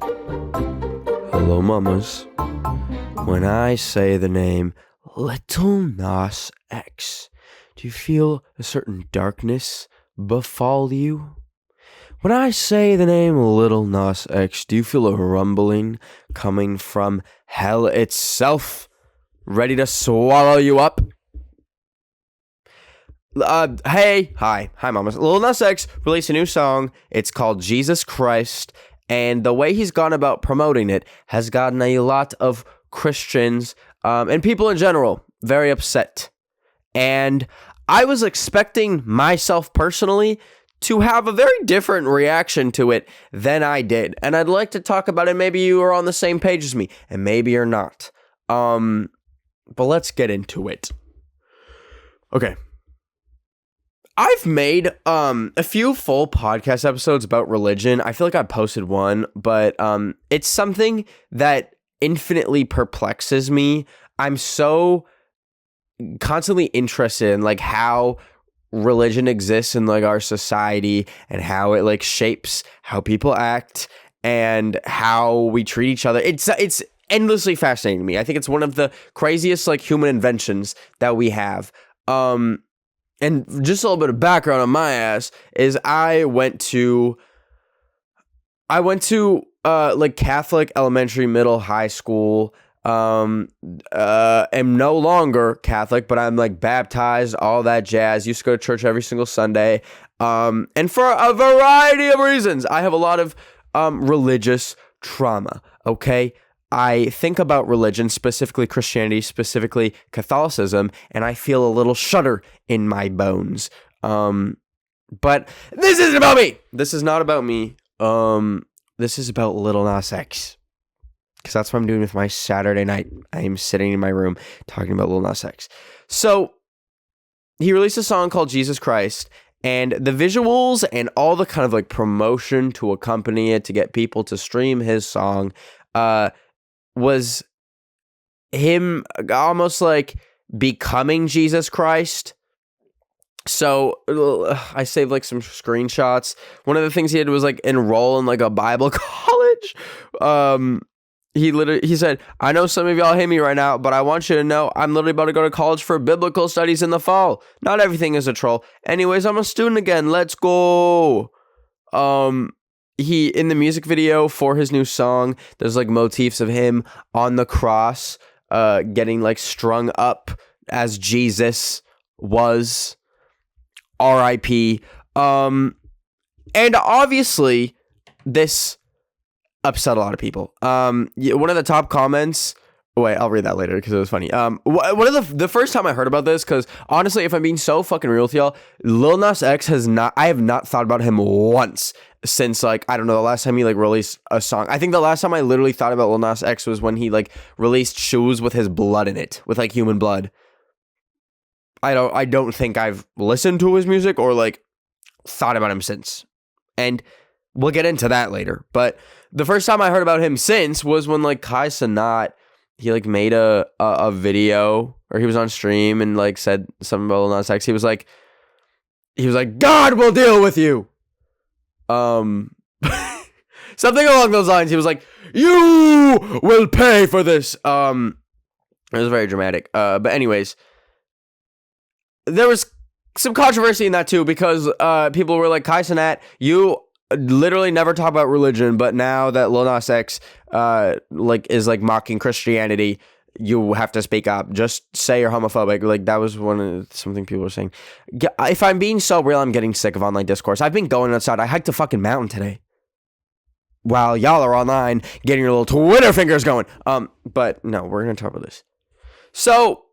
Hello, mamas. When I say the name Lil Nas X, do you feel a certain darkness befall you? When I say the name Lil Nas X, do you feel a rumbling coming from hell itself, ready to swallow you up? Hi, mamas. Lil Nas X released a new song. It's called Jesus Christ, and the way he's gone about promoting it has gotten a lot of Christians and people in general very upset. And I was expecting myself personally to have a very different reaction to it than I did. And I'd like to talk about it. Maybe you are on the same page as me, and maybe you're not. But let's get into it. Okay. I've made a few full podcast episodes about religion. I feel like I posted one, but it's something that infinitely perplexes me. I'm so constantly interested in like how religion exists in like our society and how it like shapes how people act and how we treat each other. It's endlessly fascinating to me. I think it's one of the craziest like human inventions that we have. And just a little bit of background on my ass is I went to like Catholic elementary, middle, high school. Am no longer Catholic, but I'm like baptized, all that jazz. Used to go to church every single Sunday. And for a variety of reasons, I have a lot of religious trauma. Okay. I think about religion, specifically Christianity, specifically Catholicism, and I feel a little shudder in my bones. But this isn't about me. This is not about me. This is about Lil Nas X. Because that's what I'm doing with my Saturday night. I am sitting in my room talking about Lil Nas X. So, he released a song called Jesus Christ, and the visuals and all the kind of like promotion to accompany it to get people to stream his song, was him almost like becoming Jesus Christ. So I saved like some screenshots. One of the things he did was like enroll in like a Bible college. He said, I know some of y'all hate me right now, but I want you to know I'm literally about to go to college for biblical studies in the fall. Not everything is a troll. Anyways, I'm a student again. Let's go. He, in the music video for his new song, there's like motifs of him on the cross, getting like strung up as Jesus was, R.I.P. And obviously this upset a lot of people. One of the top comments, wait, I'll read that later because it was funny. One of the first time I heard about this, because honestly, if I'm being so fucking real with y'all, Lil Nas X I have not thought about him once since like, I don't know, the last time he like released a song. I think the last time I literally thought about Lil Nas X was when he like released shoes with his blood in it, with like human blood. I don't think I've listened to his music or like thought about him since. And we'll get into that later. But the first time I heard about him since was when like Kai Cenat, he like made a video, or he was on stream and like said something about Lil Nas X. He was like, God will deal with you. Something along those lines. He was like, you will pay for this. It was very dramatic. But anyways, there was some controversy in that too, because people were like, Kai Cenat, you literally never talk about religion, but now that Lil Nas X like is like mocking Christianity, you have to speak up. Just say you're homophobic. Like that was something people were saying. If I'm being so real, I'm getting sick of online discourse. I've been going outside. I hiked a fucking mountain today, while y'all are online getting your little Twitter fingers going. But no, we're gonna talk about this. So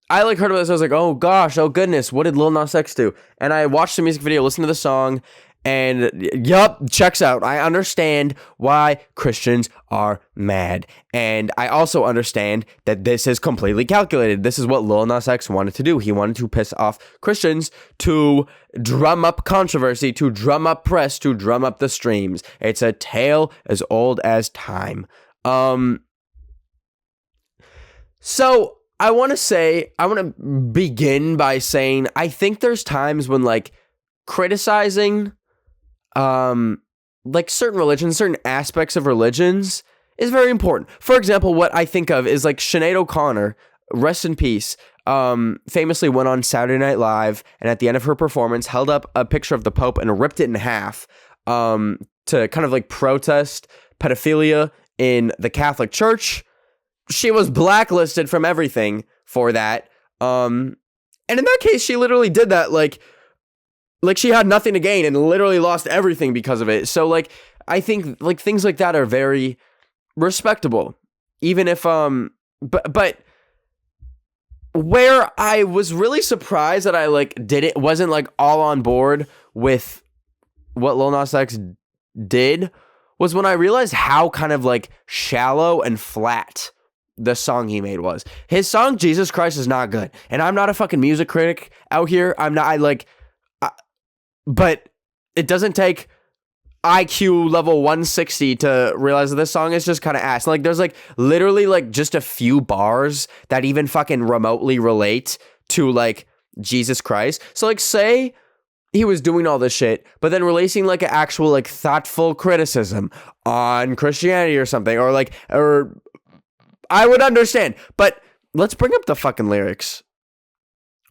I like heard about this. I was like, oh gosh, oh goodness, what did Lil Nas X do? And I watched the music video, listened to the song, and yup, checks out. I understand why Christians are mad. And I also understand that this is completely calculated. This is what Lil Nas X wanted to do. He wanted to piss off Christians to drum up controversy, to drum up press, to drum up the streams. It's a tale as old as time. So I want to begin by saying, I think there's times when like criticizing like certain religions, certain aspects of religions is very important. For example, what I think of is like Sinead O'Connor, rest in peace, famously went on Saturday Night Live and at the end of her performance held up a picture of the Pope and ripped it in half to kind of like protest pedophilia in the Catholic Church. She was blacklisted from everything for that. And in that case, she literally did that like she had nothing to gain and literally lost everything because of it. So like I think like things like that are very respectable, even if but where I was really surprised that I like wasn't like all on board with what Lil Nas X did was when I realized how kind of like shallow and flat the song he made was. His song Jesus Christ is not good, and I'm not a fucking music critic out here. But it doesn't take IQ level 160 to realize that this song is just kind of ass. Like there's like literally like just a few bars that even fucking remotely relate to like Jesus Christ. So like say he was doing all this shit, but then releasing like an actual like thoughtful criticism on Christianity or something, or I would understand. But let's bring up the fucking lyrics.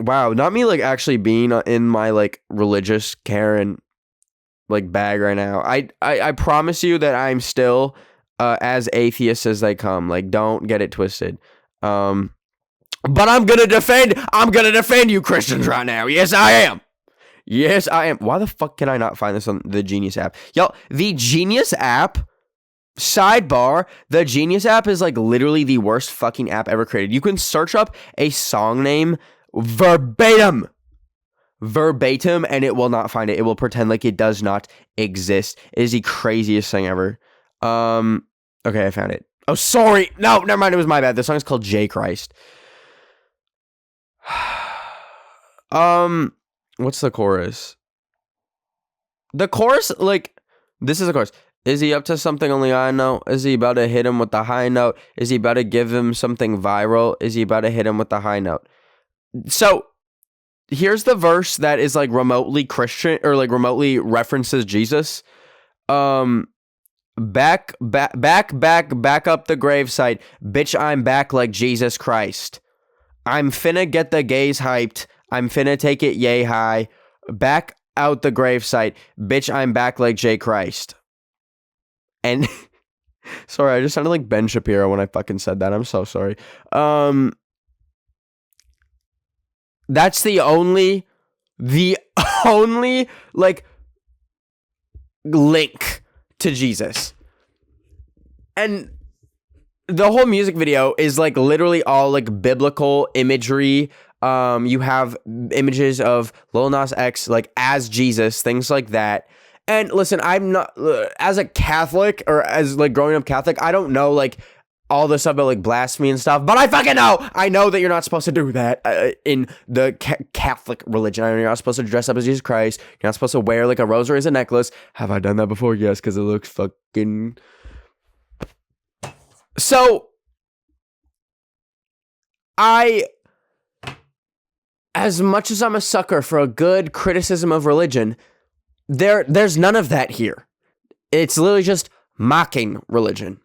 Wow, not me like actually being in my like religious Karen like bag right now. I promise you that I'm still as atheist as they come. Like don't get it twisted. But I'm gonna defend you Christians right now. Yes, I am. Yes, I am. Why the fuck can I not find this on the Genius app? Y'all, the Genius app, sidebar, the Genius app is like literally the worst fucking app ever created. You can search up a song name verbatim, and it will not find it. It will pretend like it does not exist. It is the craziest thing ever. Okay, I found it. Oh, sorry. No, never mind. It was my bad. The song is called J Christ. What's the chorus? The chorus, like, this is the chorus. Is he up to something only I know? Is he about to hit him with the high note? Is he about to give him something viral? Is he about to hit him with the high note? So, here's the verse that is, like, remotely Christian, or, like, remotely references Jesus. Back up the gravesite. Bitch, I'm back like Jesus Christ. I'm finna get the gays hyped. I'm finna take it yay high. Back out the gravesite. Bitch, I'm back like J Christ. And sorry, I just sounded like Ben Shapiro when I fucking said that. I'm so sorry. That's the only like link to Jesus. And the whole music video is like literally all like biblical imagery. You have images of Lil Nas X like as Jesus, things like that. And listen, I'm not as a Catholic or as like growing up Catholic, I don't know like all the stuff about like blasphemy and stuff, but I fucking know. I know that you're not supposed to do that in the Catholic religion. I know you're not supposed to dress up as Jesus Christ. You're not supposed to wear like a rosary as a necklace. Have I done that before? Yes, because it looks fucking. So as much as I'm a sucker for a good criticism of religion, there's none of that here. It's literally just mocking religion.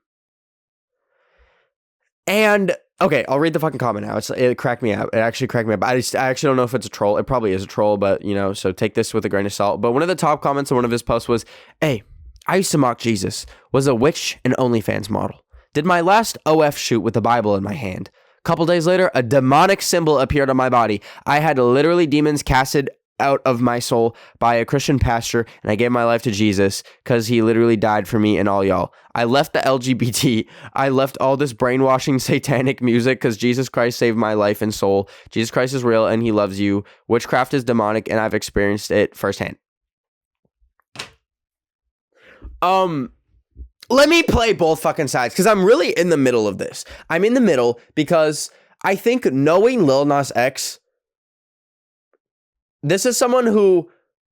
And okay, I'll read the fucking comment now. It cracked me up. It actually cracked me up. I actually don't know if it's a troll. It probably is a troll, but you know, so take this with a grain of salt. But one of the top comments on one of his posts was, "Hey, I used to mock Jesus. Was a witch and OnlyFans model. Did my last OF shoot with the Bible in my hand. Couple days later, a demonic symbol appeared on my body. I had literally demons casted out of my soul by a Christian pastor, and I gave my life to Jesus because he literally died for me and all y'all. I left the LGBT. I left all this brainwashing satanic music because Jesus Christ saved my life and soul. Jesus Christ is real and he loves you. Witchcraft is demonic and I've experienced it firsthand." Let me play both fucking sides because I'm really in the middle of this. I'm in the middle because I think knowing Lil Nas X, this is someone who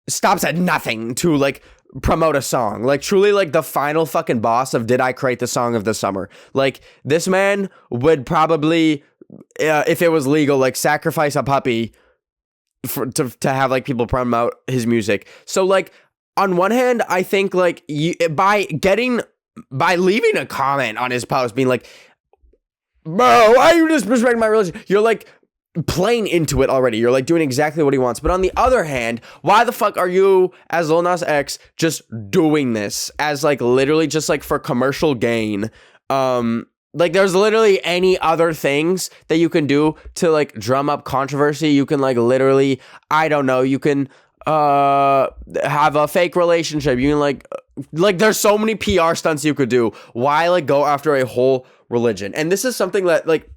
stops at nothing to like promote a song. Like truly like the final fucking boss of did I create the song of the summer. Like this man would probably, if it was legal, like sacrifice a puppy to have like people promote his music. So like on one hand, I think like by leaving a comment on his post being like, bro, why are you disrespecting my religion? You're like playing into it already. You're like doing exactly what he wants. But on the other hand, why the fuck are you as Lil Nas X just doing this as like literally just like for commercial gain? Like there's literally any other things that you can do to like drum up controversy. You can like literally, I don't know, you can have a fake relationship. You can like there's so many PR stunts you could do. Why like go after a whole religion? And this is something that like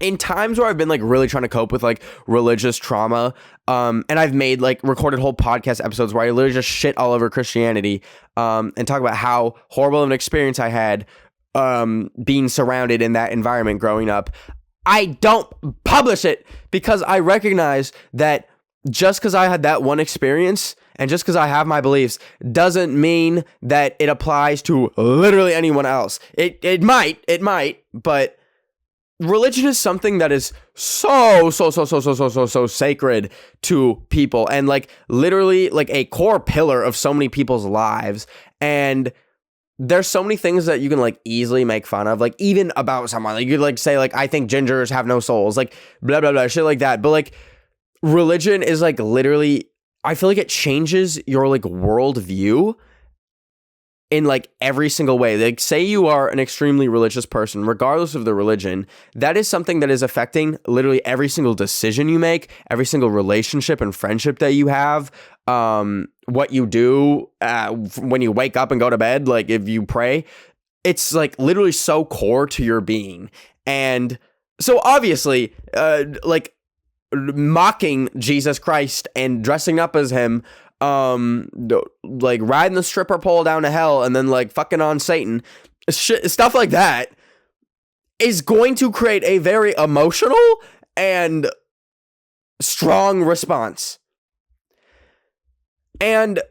in times where I've been like really trying to cope with like religious trauma, and I've made like recorded whole podcast episodes where I literally just shit all over Christianity, and talk about how horrible of an experience I had, being surrounded in that environment growing up. I don't publish it because I recognize that just because I had that one experience and just because I have my beliefs doesn't mean that it applies to literally anyone else. It might, but religion is something that is so sacred to people and like literally like a core pillar of so many people's lives. And there's so many things that you can like easily make fun of, like even about someone. Like you could like say like, I think gingers have no souls, like blah blah blah, shit like that. But like religion is like literally, I feel like it changes your like worldview in like every single way. Like say you are an extremely religious person, regardless of the religion, that is something that is affecting literally every single decision you make, every single relationship and friendship that you have, what you do when you wake up and go to bed, like if you pray, it's like literally so core to your being. And so obviously, like mocking Jesus Christ and dressing up as him, like riding the stripper pole down to hell and then like fucking on Satan, stuff like that is going to create a very emotional and strong response. And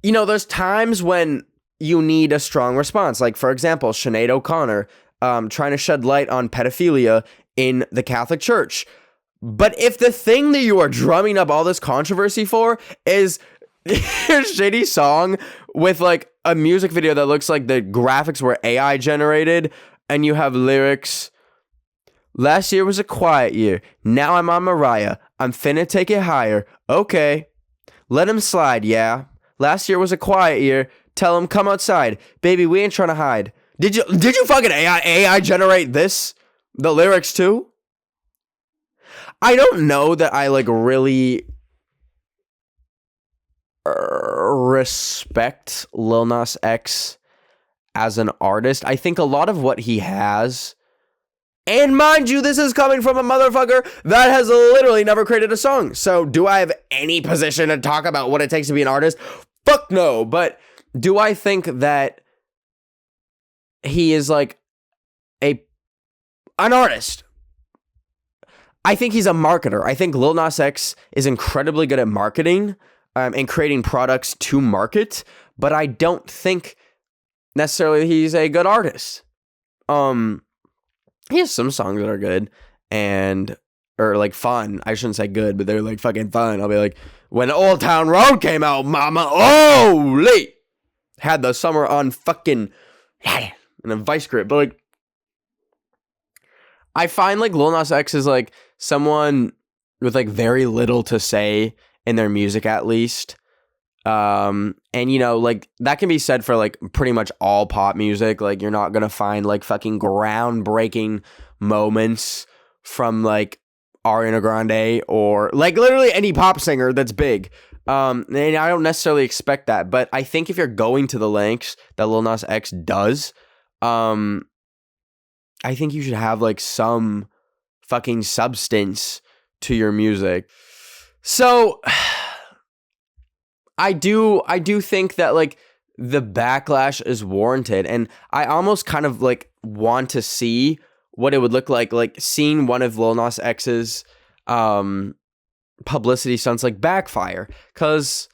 you know, there's times when you need a strong response, like for example Sinead O'Connor trying to shed light on pedophilia in the Catholic Church. But if the thing that you are drumming up all this controversy for is a shitty song with like a music video that looks like the graphics were AI generated, and you have lyrics, last year was a quiet year, now I'm on Mariah, I'm finna take it higher, okay, let him slide, yeah, last year was a quiet year, tell him come outside, baby we ain't trying to hide. Did you fucking AI generate this, the lyrics too? I don't know that I like really respect Lil Nas X as an artist. I think a lot of what he has, and mind you, this is coming from a motherfucker that has literally never created a song. So do I have any position to talk about what it takes to be an artist? Fuck no. But do I think that he is like an artist? I think he's a marketer. I think Lil Nas X is incredibly good at marketing and creating products to market, but I don't think necessarily he's a good artist. He has some songs that are good or like fun. I shouldn't say good, but they're like fucking fun. I'll be like, when Old Town Road came out, mama, holy, had the summer on fucking and a vice grip, but like, I find like Lil Nas X is like someone with like very little to say in their music, at least. And you know, like that can be said for like pretty much all pop music. Like you're not gonna find like fucking groundbreaking moments from like Ariana Grande or like literally any pop singer that's big. And I don't necessarily expect that, but I think if you're going to the lengths that Lil Nas X does, I think you should have like some fucking substance to your music. So I do think that like the backlash is warranted, and I almost kind of like want to see what it would look like seeing one of Lil Nas X's publicity stunts like backfire, because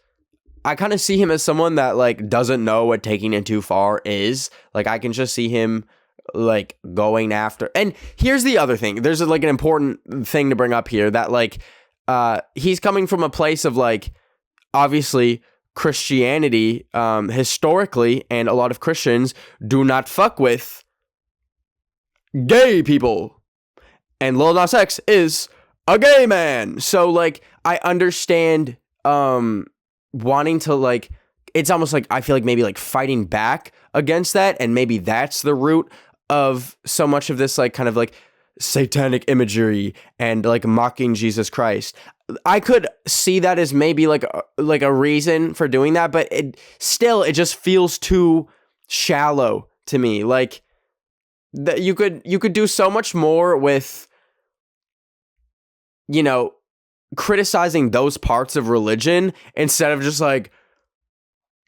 I kind of see him as someone that like doesn't know what taking it too far is. Like I can just see him like going after, and here's the other thing, there's like an important thing to bring up here, that like he's coming from a place of like obviously Christianity, historically, and a lot of Christians do not fuck with gay people. And Lil Nas X is a gay man. So, like, I understand wanting to, like, it's almost like I feel like maybe like fighting back against that, and maybe that's the root of so much of this, like, kind of like satanic imagery and like mocking Jesus Christ. I could see that as maybe like a reason for doing that, but it just feels too shallow to me. Like, that you could do so much more with, you know, criticizing those parts of religion instead of just like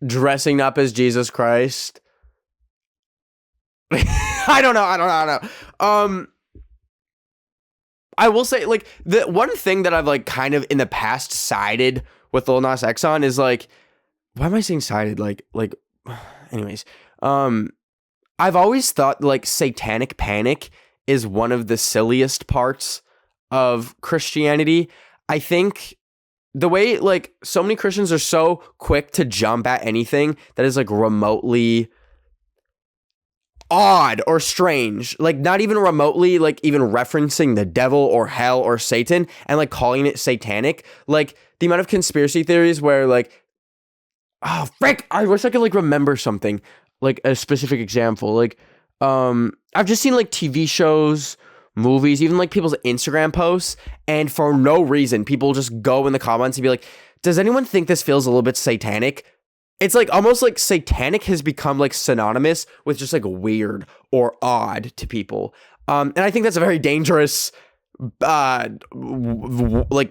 dressing up as Jesus Christ. I don't know. I will say, like, the one thing that I've, like, kind of in the past sided with Lil Nas X on is, like, why am I saying sided? Like, anyways, I've always thought, like, satanic panic is one of the silliest parts of Christianity. I think the way, like, so many Christians are so quick to jump at anything that is, like, remotely odd or strange, like not even remotely like even referencing the devil or hell or Satan, and like calling it satanic. Like the amount of conspiracy theories where like, oh frick, I wish I could like remember something, like a specific example. Like I've just seen like TV shows, movies, even like people's Instagram posts, and for no reason people just go in the comments and be like, does anyone think this feels a little bit satanic? It's like almost like satanic has become like synonymous with just like weird or odd to people. And I think that's a very dangerous like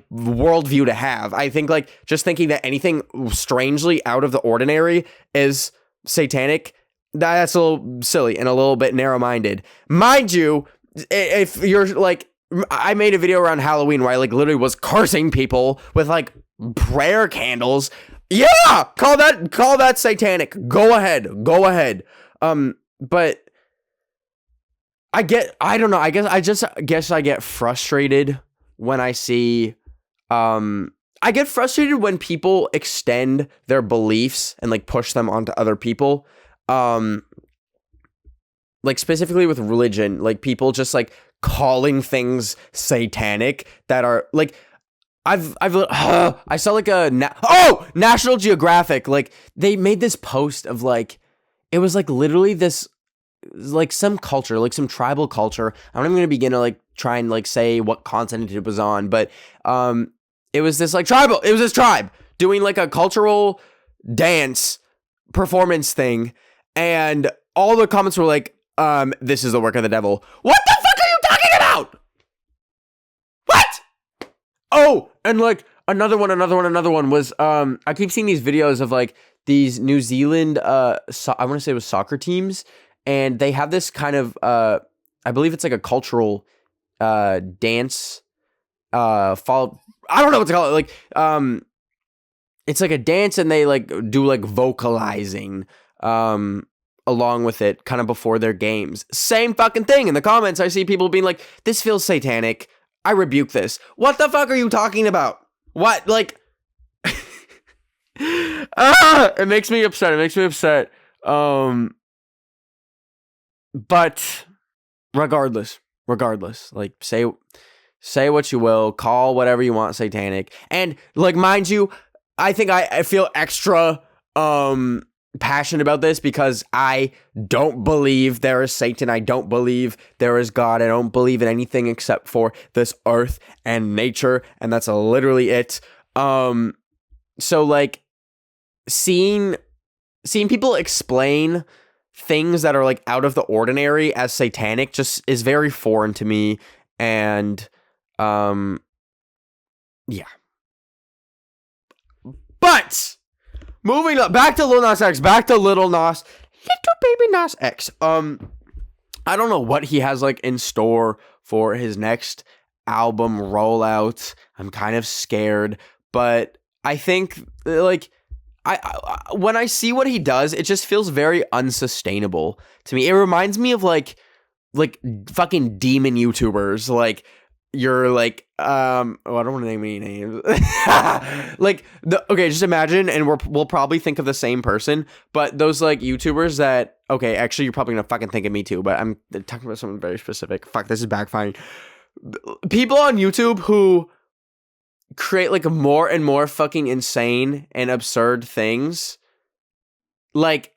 worldview to have. I think like just thinking that anything strangely out of the ordinary is satanic, that's a little silly and a little bit narrow-minded. Mind you, if you're like, I made a video around Halloween where I like literally was cursing people with like prayer candles. Yeah, call that satanic. Go ahead. But I don't know. I guess I get frustrated when I see, I get frustrated when people extend their beliefs and like push them onto other people. Like specifically with religion, like people just like calling things satanic that are like, I saw like a National Geographic, like they made this post of like, it was like literally this, like some culture, like some tribal culture. I'm not even gonna begin to like try and like say what continent it was on, but it was this tribe doing like a cultural dance performance thing, and all the comments were like, this is the work of the devil. What the fuck are you talking about? What? Oh, and like another one was I keep seeing these videos of like these New Zealand I want to say it was soccer teams, and they have this kind of I believe it's like a cultural dance follow, I don't know what to call it, like it's like a dance, and they like do like vocalizing along with it kind of before their games. Same fucking thing. In the comments I see people being like, this feels satanic, I rebuke this. What the fuck are you talking about? What? Like, it makes me upset. But regardless, like say what you will, call whatever you want satanic. And like, mind you, I think I feel extra passionate about this because I don't believe there is Satan. I don't believe there is God. I don't believe in anything except for this earth and nature, and that's literally it. So like seeing people explain things that are like out of the ordinary as satanic just is very foreign to me, and yeah. But moving up, back to Lil Nas X, little baby Nas X. I don't know what he has like in store for his next album rollout. I'm kind of scared, but I think like I when I see what he does, it just feels very unsustainable to me. It reminds me of like fucking demon YouTubers, like you're like I don't want to name any names. Like okay, just imagine, and we'll probably think of the same person, but those like YouTubers that okay, actually you're probably gonna fucking think of me too, but I'm talking about someone very specific. Fuck, this is backfiring. People on YouTube who create like more and more fucking insane and absurd things, like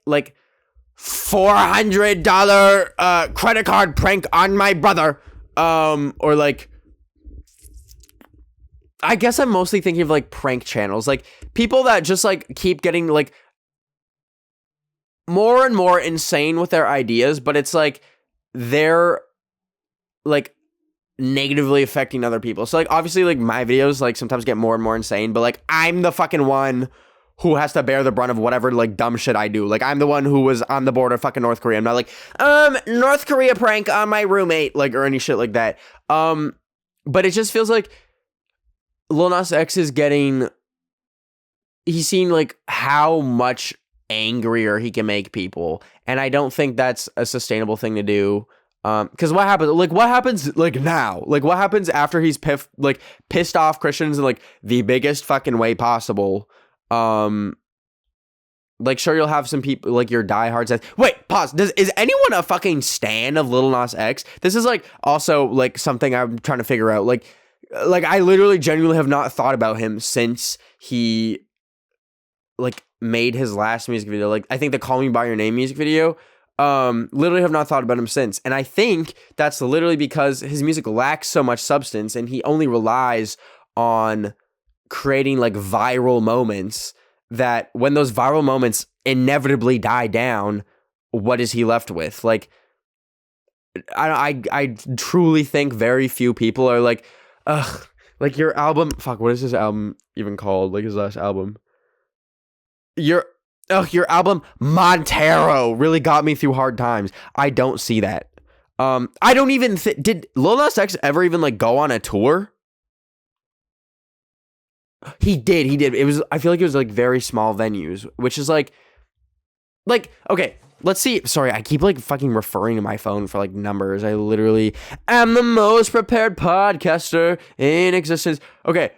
$400 credit card prank on my brother, or like, I guess I'm mostly thinking of like prank channels, like people that just like keep getting like more and more insane with their ideas, but it's like they're like negatively affecting other people. So like obviously like my videos like sometimes get more and more insane, but like I'm the fucking one who has to bear the brunt of whatever like dumb shit I do. Like I'm the one who was on the border of fucking North Korea. I'm not like North Korea prank on my roommate, like, or any shit like that. But it just feels like Lil Nas X is he's seen like how much angrier he can make people, and I don't think that's a sustainable thing to do. Because what happens like now? Like what happens after he's pissed off Christians in like the biggest fucking way possible? Like sure, you'll have some people like your diehards. Wait, pause. Is anyone a fucking stan of Lil Nas X? This is like also like something I'm trying to figure out. Like I literally genuinely have not thought about him since he like made his last music video. Like I think the Call Me By Your Name music video. Literally have not thought about him since. And I think that's literally because his music lacks so much substance and he only relies on creating like viral moments, that when those viral moments inevitably die down, what is he left with? Like, I truly think very few people are like, ugh, like your album, fuck, what is his album even called? Like his last album. Your album Montero really got me through hard times. I don't see that. I don't even did Lil Nas X ever even like go on a tour? He did. I feel like it was like very small venues, which is like okay, let's see. Sorry, I keep like fucking referring to my phone for like numbers. I literally am the most prepared podcaster in existence. Okay,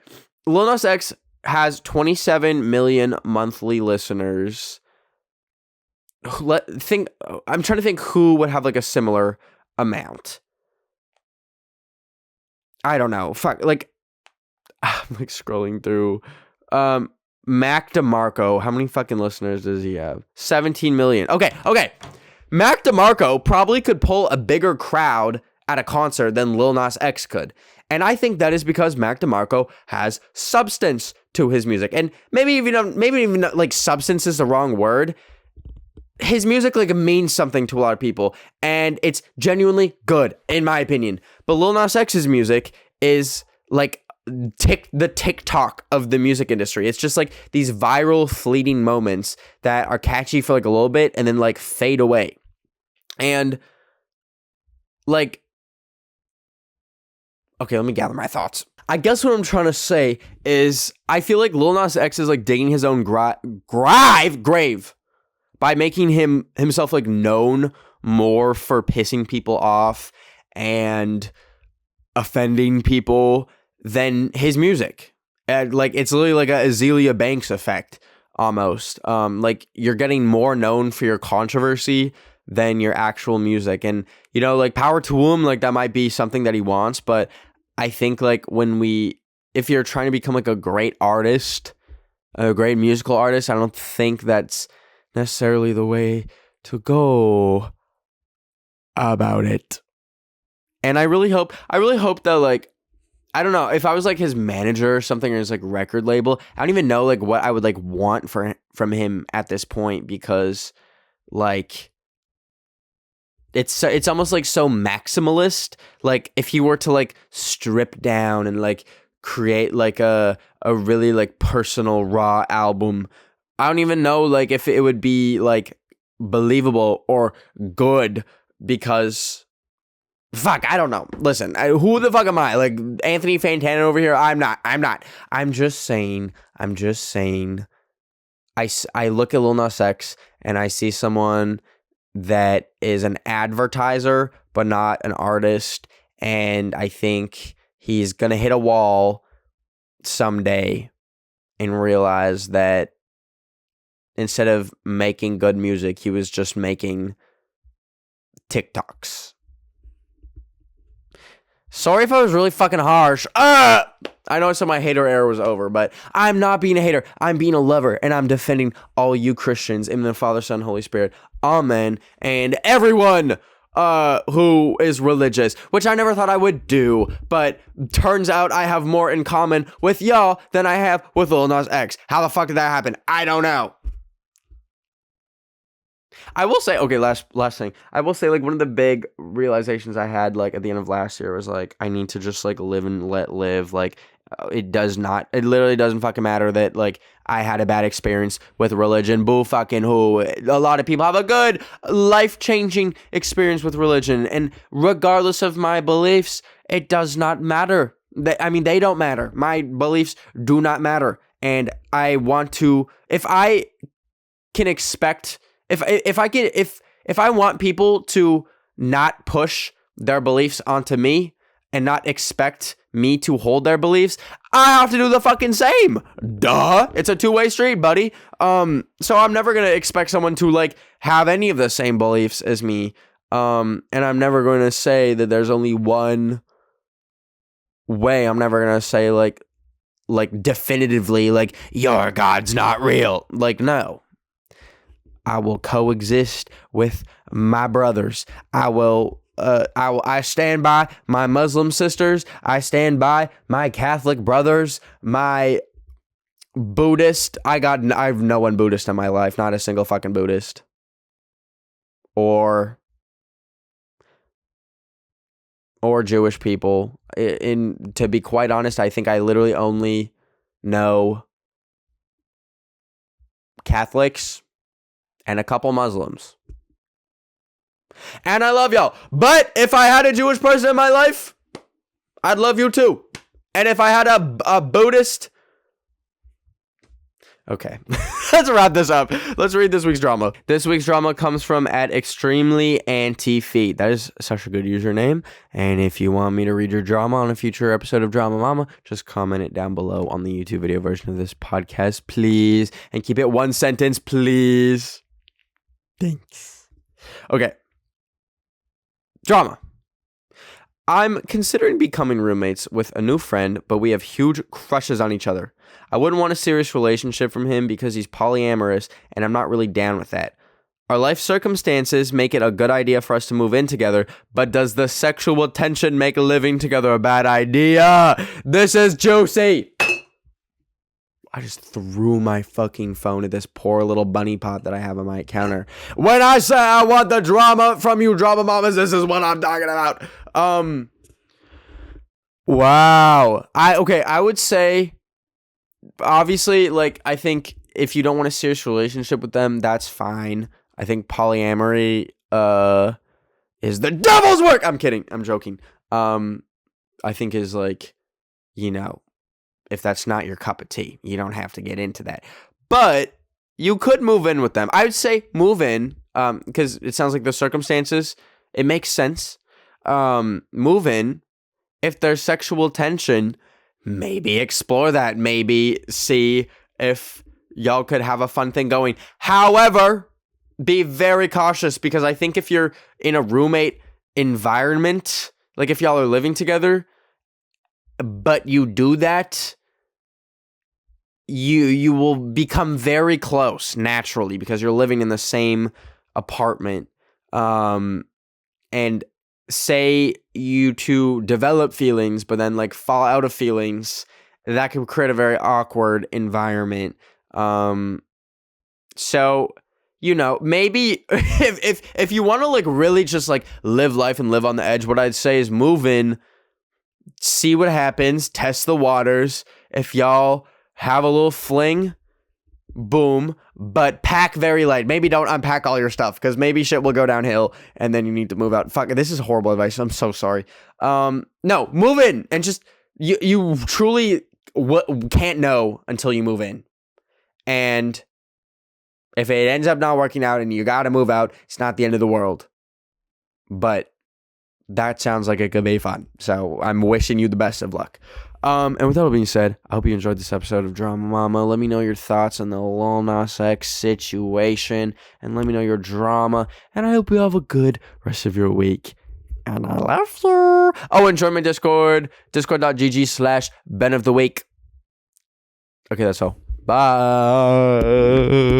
Lil Nas X has 27 million monthly listeners. I'm trying to think who would have like a similar amount. I don't know. Fuck, like I'm like scrolling through. Mac DeMarco, how many fucking listeners does he have? 17 million. Okay. Mac DeMarco probably could pull a bigger crowd at a concert than Lil Nas X could. And I think that is because Mac DeMarco has substance to his music. And maybe even like substance is the wrong word. His music like means something to a lot of people, and it's genuinely good in my opinion. But Lil Nas X's music is like the TikTok of the music industry. It's just like these viral fleeting moments that are catchy for like a little bit and then like fade away. And like, okay, let me gather my thoughts. I guess what I'm trying to say is I feel like Lil Nas X is like digging his own grave by making himself like known more for pissing people off and offending people than his music. And like it's literally like a Azealia Banks effect almost. Like you're getting more known for your controversy than your actual music. And you know, like power to him, like that might be something that he wants, but I think like if you're trying to become like a great artist, a great musical artist, I don't think that's necessarily the way to go about it. And I really hope that like, I don't know, if I was like his manager or something, or his like record label, I don't even know like what I would like want from him at this point, because like it's almost like so maximalist. Like if he were to like strip down and like create like a really like personal raw album, I don't even know like if it would be like believable or good, because fuck, I don't know. Listen, who the fuck am I? Like Anthony Fantana over here? I'm not. I'm just saying. I look at Lil Nas X and I see someone that is an advertiser but not an artist, and I think he's gonna hit a wall someday and realize that instead of making good music, he was just making TikToks. Sorry if I was really fucking harsh. I know I said my hater era was over, but I'm not being a hater. I'm being a lover, and I'm defending all you Christians in the Father, Son, Holy Spirit. Amen. And everyone who is religious, which I never thought I would do, but turns out I have more in common with y'all than I have with Lil Nas X. How the fuck did that happen? I don't know. I will say, okay, last thing. I will say, like, one of the big realizations I had, like, at the end of last year was, like, I need to just, like, live and let live. Like, it literally doesn't fucking matter that, like, I had a bad experience with religion. Boo fucking who. A lot of people have a good, life-changing experience with religion. And regardless of my beliefs, it does not matter. They don't matter. My beliefs do not matter. And I want to, if I can expect... If I want people to not push their beliefs onto me and not expect me to hold their beliefs, I have to do the fucking same. Duh. It's a two-way street, buddy. So I'm never going to expect someone to like have any of the same beliefs as me. And I'm never going to say that there's only one way. I'm never going to say like definitively like your God's not real. Like, no. I will coexist with my brothers. I stand by my Muslim sisters. I stand by my Catholic brothers. My Buddhist. I've no one Buddhist in my life. Not a single fucking Buddhist. Or Jewish people. To be quite honest, I think I literally only know Catholics and a couple Muslims. And I love y'all. But if I had a Jewish person in my life, I'd love you too. And if I had a Buddhist... Okay, let's wrap this up. Let's read this week's drama. This week's drama comes from @extremely_anti-feet. That is such a good username. And if you want me to read your drama on a future episode of Drama Mama, just comment it down below on the YouTube video version of this podcast, please. And keep it one sentence, please. Thanks. Okay. Drama. I'm considering becoming roommates with a new friend, but we have huge crushes on each other. I wouldn't want a serious relationship from him because he's polyamorous, and I'm not really down with that. Our life circumstances make it a good idea for us to move in together, but does the sexual tension make living together a bad idea? This is juicy. I just threw my fucking phone at this poor little bunny pot that I have on my counter. When I say I want the drama from you drama mamas, this is what I'm talking about. Wow. I would say, obviously, like, I think if you don't want a serious relationship with them, that's fine. I think polyamory, is the devil's work. I'm kidding. I'm joking. I think is like, if that's not your cup of tea, you don't have to get into that. But you could move in with them. I would say move in, because it sounds like the circumstances, it makes sense. Move in. If there's sexual tension, maybe explore that. Maybe see if y'all could have a fun thing going. However, be very cautious, because I think if you're in a roommate environment, like if y'all are living together, but you do that, you will become very close naturally because you're living in the same apartment. And say you two develop feelings, but then like fall out of feelings, that could create a very awkward environment. So, maybe if you want to like really just like live life and live on the edge, what I'd say is move in, see what happens, test the waters. If y'all have a little fling, boom, but pack very light. Maybe don't unpack all your stuff, because maybe shit will go downhill and then you need to move out. Fuck, this is horrible advice. I'm so sorry. No, move in and just, you truly can't know until you move in. And if it ends up not working out and you gotta move out, it's not the end of the world. But That sounds like it could be fun. So I'm wishing you the best of luck. And with that all being said, I hope you enjoyed this episode of Drama Mama. Let me know your thoughts on the Lil Nas X situation, and let me know your drama. And I hope you have a good rest of your week. And I love you. Oh, and join my Discord, discord.gg/Ben of the Week. Okay, that's all. Bye.